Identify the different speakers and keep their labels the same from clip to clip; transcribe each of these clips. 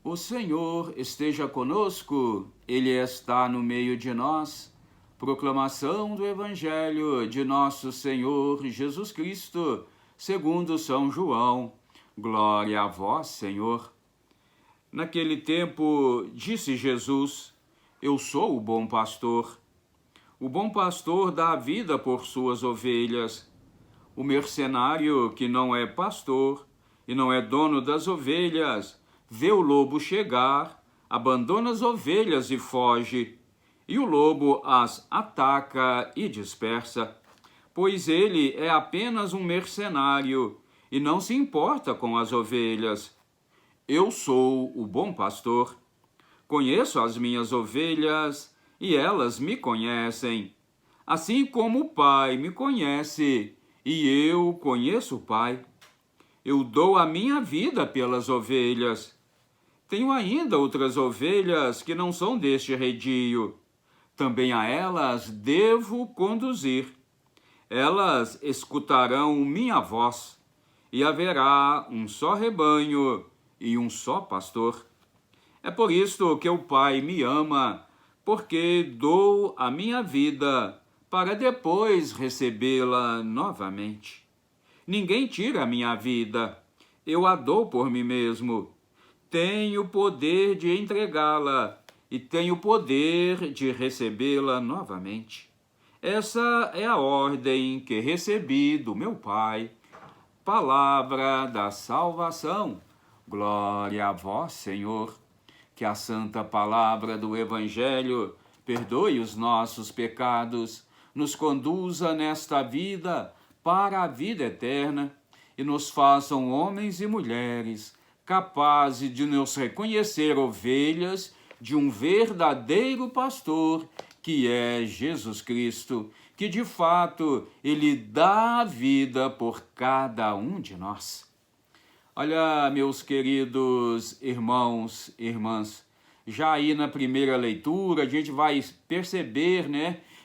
Speaker 1: O Senhor esteja conosco, Ele está no meio de nós. Proclamação do Evangelho de nosso Senhor Jesus Cristo, segundo São João. Glória a vós, Senhor. Naquele tempo, disse Jesus: Eu sou o bom pastor. O bom pastor dá a vida por suas ovelhas. O mercenário, que não é pastor e não é dono das ovelhas, vê o lobo chegar, abandona as ovelhas e foge, e o lobo as ataca e dispersa, pois ele é apenas um mercenário e não se importa com as ovelhas. Eu sou o bom pastor. Conheço as minhas ovelhas e elas me conhecem, assim como o Pai me conhece e eu conheço o Pai. Eu dou a minha vida pelas ovelhas. Tenho ainda outras ovelhas que não são deste redil. Também a elas devo conduzir. Elas escutarão minha voz, e haverá um só rebanho e um só pastor. É por isto que o Pai me ama, porque dou a minha vida para depois recebê-la novamente. Ninguém tira a minha vida, eu a dou por mim mesmo. Tenho poder de entregá-la e tenho poder de recebê-la novamente. Essa é a ordem que recebi do meu Pai. Palavra da salvação. Glória a vós, Senhor. Que a santa palavra do Evangelho perdoe os nossos pecados, nos conduza nesta vida para a vida eterna e nos façam homens e mulheres capazes de nos reconhecer ovelhas de um verdadeiro pastor, que é Jesus Cristo, que de fato Ele dá a vida por cada um de nós. Olha, meus queridos irmãos e irmãs, já aí na primeira leitura a gente vai perceber,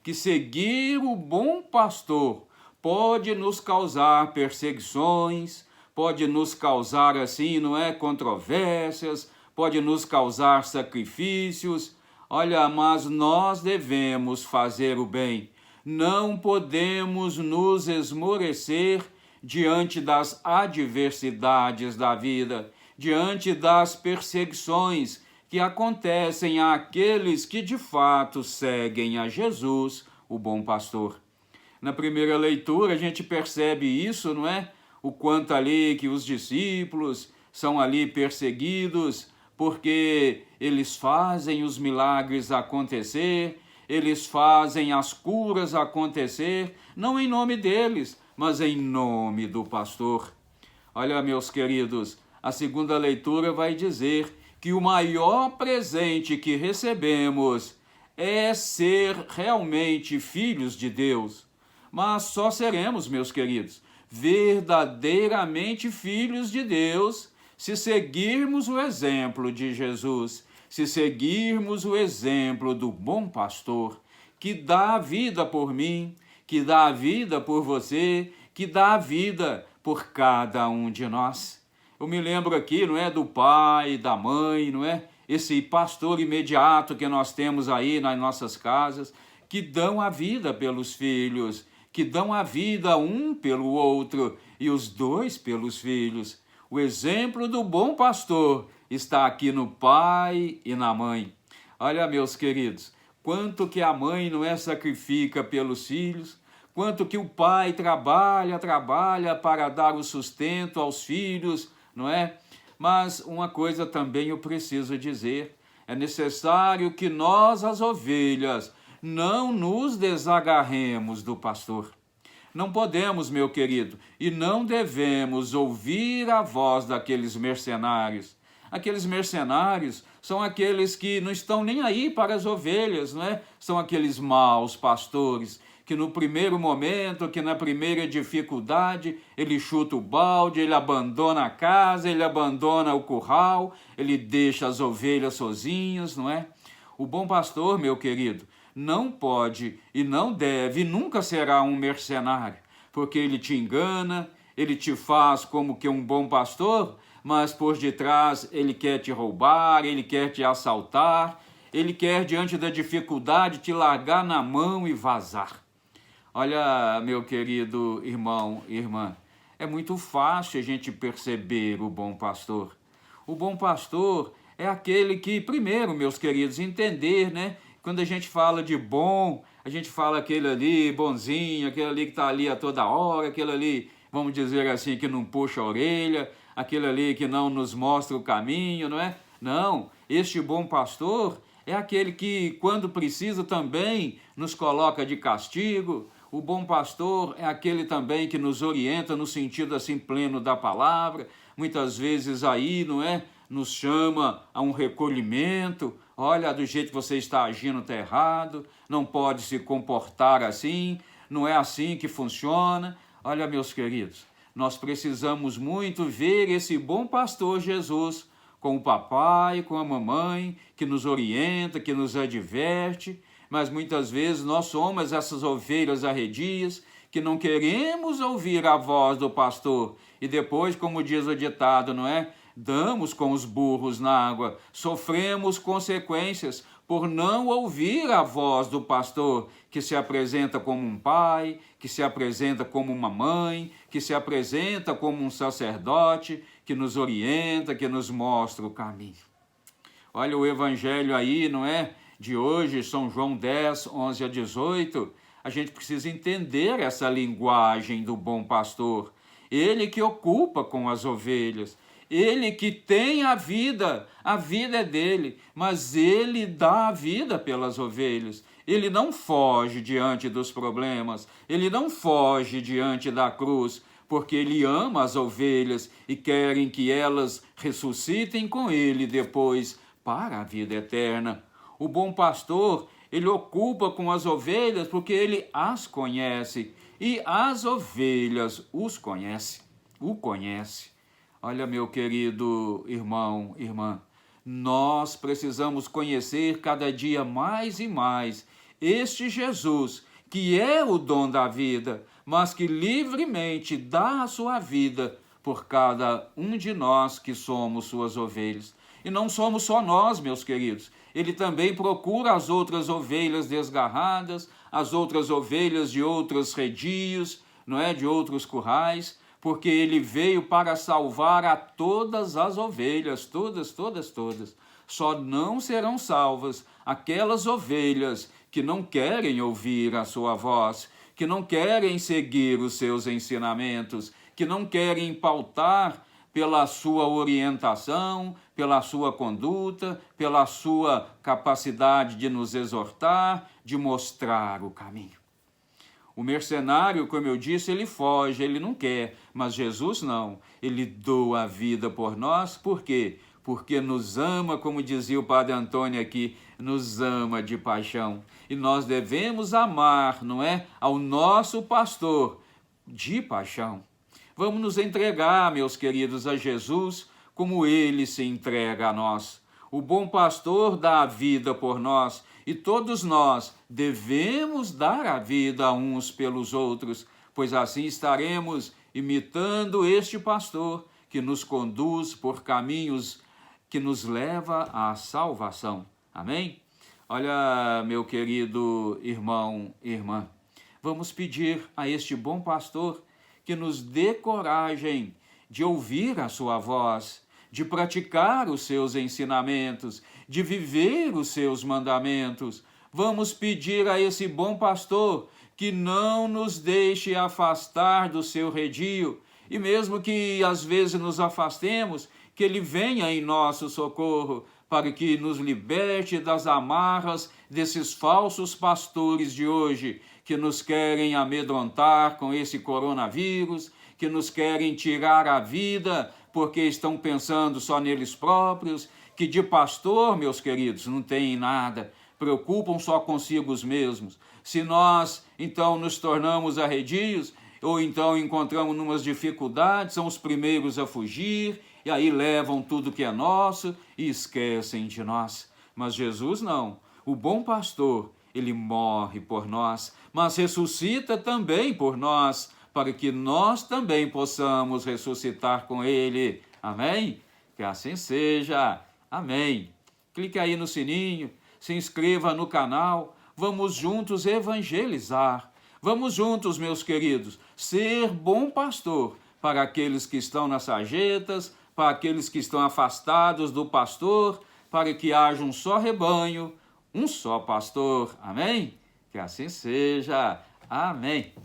Speaker 1: que seguir o bom pastor pode nos causar perseguições, pode nos causar, assim, controvérsias, pode nos causar sacrifícios. Olha, mas nós devemos fazer o bem. Não podemos nos esmorecer diante das adversidades da vida, diante das perseguições que acontecem àqueles que de fato seguem a Jesus, o bom pastor. Na primeira leitura a gente percebe isso, o quanto ali que os discípulos são ali perseguidos, porque eles fazem os milagres acontecer, eles fazem as curas acontecer, não em nome deles, mas em nome do pastor. Olha, meus queridos, a segunda leitura vai dizer que o maior presente que recebemos é ser realmente filhos de Deus. Mas só seremos, meus queridos, verdadeiramente filhos de Deus se seguirmos o exemplo de Jesus, se seguirmos o exemplo do bom pastor, que dá a vida por mim, que dá a vida por você, que dá a vida por cada um de nós. Eu me lembro aqui, do pai, da mãe, esse pastor imediato que nós temos aí nas nossas casas, que dão a vida pelos filhos, que dão a vida um pelo outro e os dois pelos filhos. O exemplo do bom pastor está aqui no pai e na mãe. Olha, meus queridos, quanto que a mãe sacrifica pelos filhos, quanto que o pai trabalha para dar o sustento aos filhos, Mas uma coisa também eu preciso dizer, é necessário que nós, as ovelhas, não nos desagarremos do pastor. Não podemos, meu querido, e não devemos ouvir a voz daqueles mercenários. Aqueles mercenários são aqueles que não estão nem aí para as ovelhas, São aqueles maus pastores que no primeiro momento, que na primeira dificuldade, ele chuta o balde, ele abandona a casa, ele abandona o curral, ele deixa as ovelhas sozinhas, O bom pastor, meu querido, não pode e não deve, nunca será um mercenário, porque ele te engana, ele te faz como que um bom pastor, mas por detrás ele quer te roubar, ele quer te assaltar, ele quer, diante da dificuldade, te largar na mão e vazar. Olha, meu querido irmão e irmã, é muito fácil a gente perceber o bom pastor. O bom pastor é aquele que, primeiro, meus queridos, entender, né? Quando a gente fala de bom, a gente fala aquele ali bonzinho, aquele ali que está ali a toda hora, aquele ali, vamos dizer assim, que não puxa a orelha, aquele ali que não nos mostra o caminho, não é? Não, este bom pastor é aquele que, quando precisa, também nos coloca de castigo. O bom pastor é aquele também que nos orienta no sentido assim pleno da palavra, muitas vezes aí, não é? Nos chama a um recolhimento. Olha, do jeito que você está agindo está errado, não pode se comportar assim, não é assim que funciona. Olha, meus queridos, nós precisamos muito ver esse bom pastor Jesus com o papai, com a mamãe, que nos orienta, que nos adverte, mas muitas vezes nós somos essas ovelhas arredias que não queremos ouvir a voz do pastor e depois, como diz o ditado, não é? Damos com os burros na água, sofremos consequências por não ouvir a voz do pastor, que se apresenta como um pai, que se apresenta como uma mãe, que se apresenta como um sacerdote, que nos orienta, que nos mostra o caminho. Olha o evangelho aí, não é? De hoje, São João 10, 11 a 18, a gente precisa entender essa linguagem do bom pastor. Ele que ocupa com as ovelhas, ele que tem a vida é dele, mas ele dá a vida pelas ovelhas. Ele não foge diante dos problemas, ele não foge diante da cruz, porque ele ama as ovelhas e querem que elas ressuscitem com ele depois para a vida eterna. O bom pastor, ele ocupa com as ovelhas porque ele as conhece e as ovelhas o conhece. Olha, meu querido irmão, irmã, nós precisamos conhecer cada dia mais e mais este Jesus, que é o dom da vida, mas que livremente dá a sua vida por cada um de nós que somos suas ovelhas. E não somos só nós, meus queridos. Ele também procura as outras ovelhas desgarradas, as outras ovelhas de outros redios, não é? De outros currais, porque ele veio para salvar a todas as ovelhas, todas. Só não serão salvas aquelas ovelhas que não querem ouvir a sua voz, que não querem seguir os seus ensinamentos, que não querem pautar pela sua orientação, pela sua conduta, pela sua capacidade de nos exortar, de mostrar o caminho. O mercenário, como eu disse, ele foge, ele não quer, mas Jesus não. Ele doa a vida por nós, por quê? Porque nos ama, como dizia o Padre Antônio aqui, nos ama de paixão. E nós devemos amar, não é? Ao nosso pastor de paixão. Vamos nos entregar, meus queridos, a Jesus, como ele se entrega a nós. O bom pastor dá a vida por nós, e todos nós devemos dar a vida uns pelos outros, pois assim estaremos imitando este pastor que nos conduz por caminhos que nos leva à salvação. Amém? Olha, meu querido irmão e irmã, vamos pedir a este bom pastor que nos dê coragem de ouvir a sua voz, de praticar os seus ensinamentos, de viver os seus mandamentos. Vamos pedir a esse bom pastor que não nos deixe afastar do seu redil, e mesmo que às vezes nos afastemos, que ele venha em nosso socorro, para que nos liberte das amarras desses falsos pastores de hoje, que nos querem amedrontar com esse coronavírus, que nos querem tirar a vida porque estão pensando só neles próprios, que de pastor, meus queridos, não tem nada, preocupam só consigo mesmos. Se nós, então, nos tornamos arredios, ou então encontramos umas dificuldades, são os primeiros a fugir, e aí levam tudo que é nosso e esquecem de nós. Mas Jesus não. O bom pastor, ele morre por nós, mas ressuscita também por nós, para que nós também possamos ressuscitar com ele. Amém? Que assim seja. Amém. Clique aí no sininho, se inscreva no canal. Vamos juntos evangelizar. Vamos juntos, meus queridos, ser bom pastor para aqueles que estão nas sarjetas, para aqueles que estão afastados do pastor, para que haja um só rebanho, um só pastor. Amém? Que assim seja. Amém.